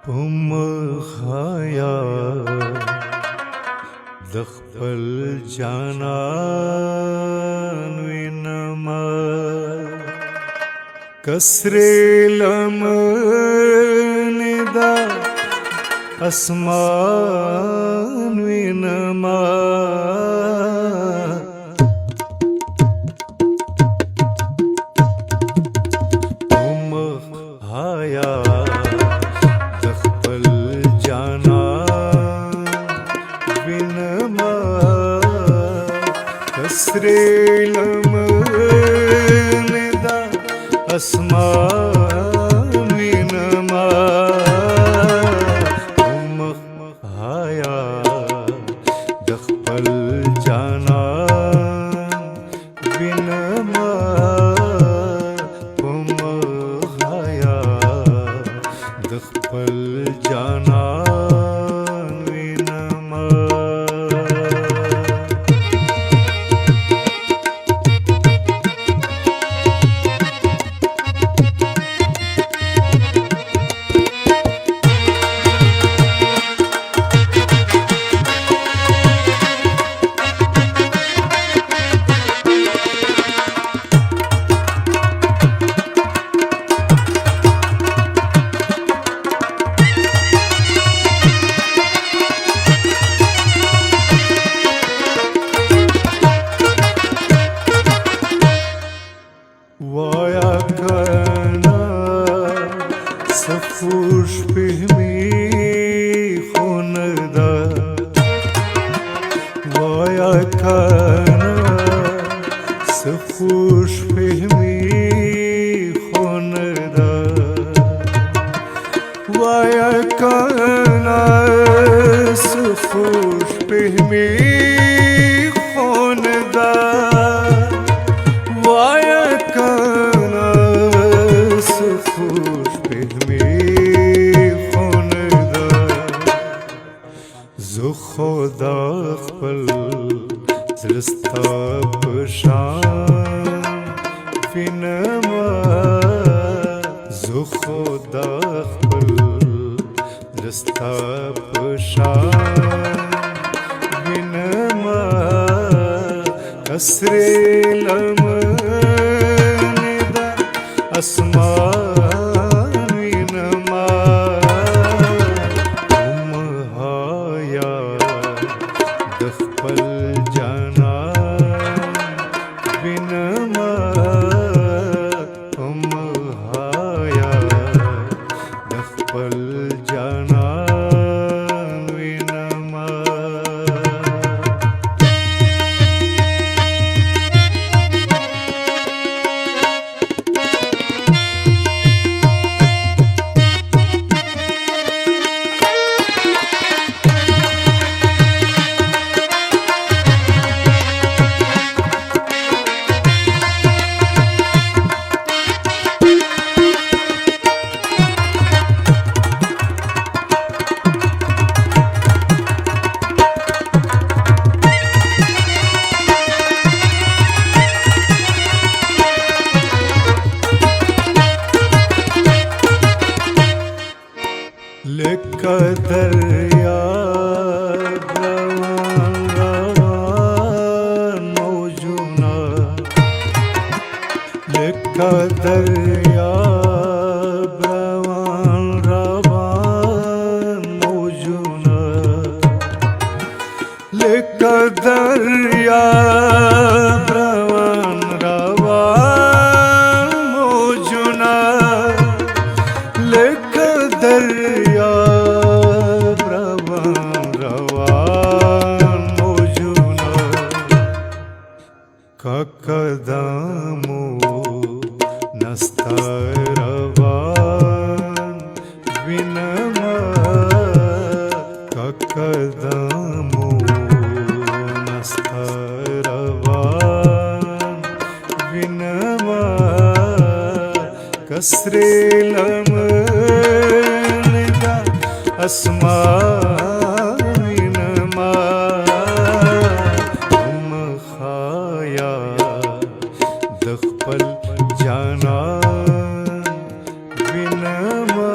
خایا د خپل جانان وینما کسرې لمنې دا اسمان وینما کسرې لمنې دا اسمان وینما حیا د خپل جانان وینما حیا د خپل جانان وینما وایا کنا سفوش پهمی خوندا وایا کنا سفوش پهمی خوندا وایا کنا سفوش پهمی خوندا زه خدا خپل زړستا په شان وینما زه خدا خپل زړستا په شان وینما کسرې لمنې دا اسمان وینما د خپل جانان وینما حیا د خپل جانان وینما لکه دریاب روان روان موجونه لکه دریاب روان روان موجونه لکه دریاب روان روان موجونه لکه دریاب روان روان موجونه که قدمو نستا روان وینما که قدمو نستا روان وینما کسرې لمنې دا اسمان وینما خایا د خپل جانان وینما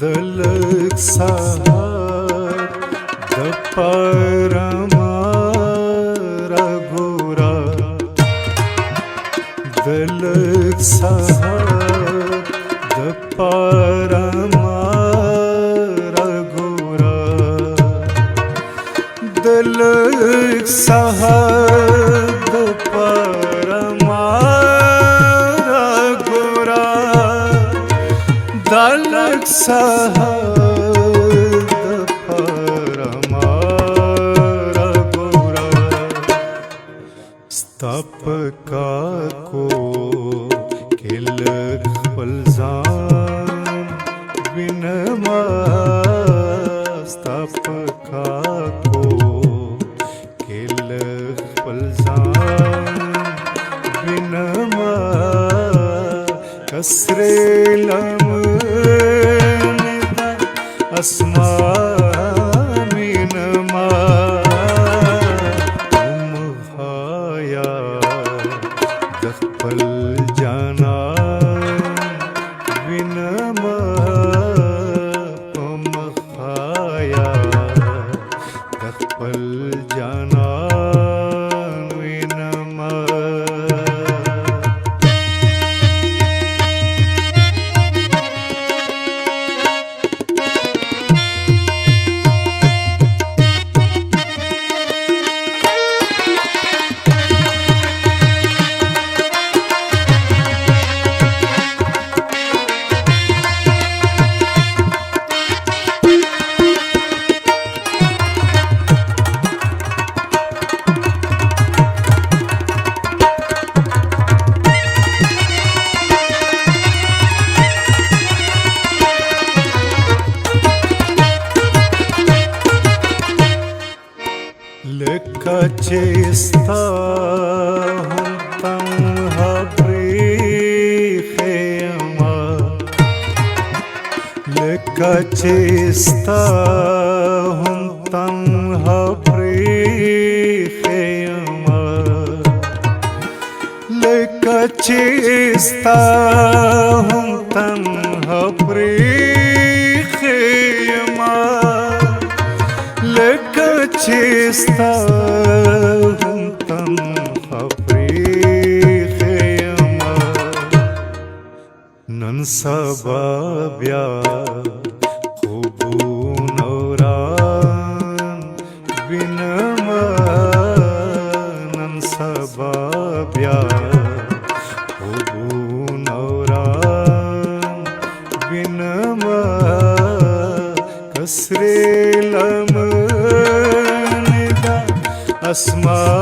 दलक सहार दपरमा रघुरा दलक सहार दपरमा रघुरा दलक सहार दपरमा रघुरा दलक सहार दपरमा रघुरा स्थापका को किलक पलजान विनमा स्थापका को किलक पलजान विनमा कसरे लमनिदा अस्मा मिनमा उमहाया दखपल जाना विनमा उमहाया दखपल जाना विनमा Lekaçista hum tam habrihema Lekaçista hum tam habrihema Lekaçista hum tam habrihema Lekaçista hum tam habrihema Nan sababya khubun auran binama Nan sababya khubun auran binama Kasre lam अस्मा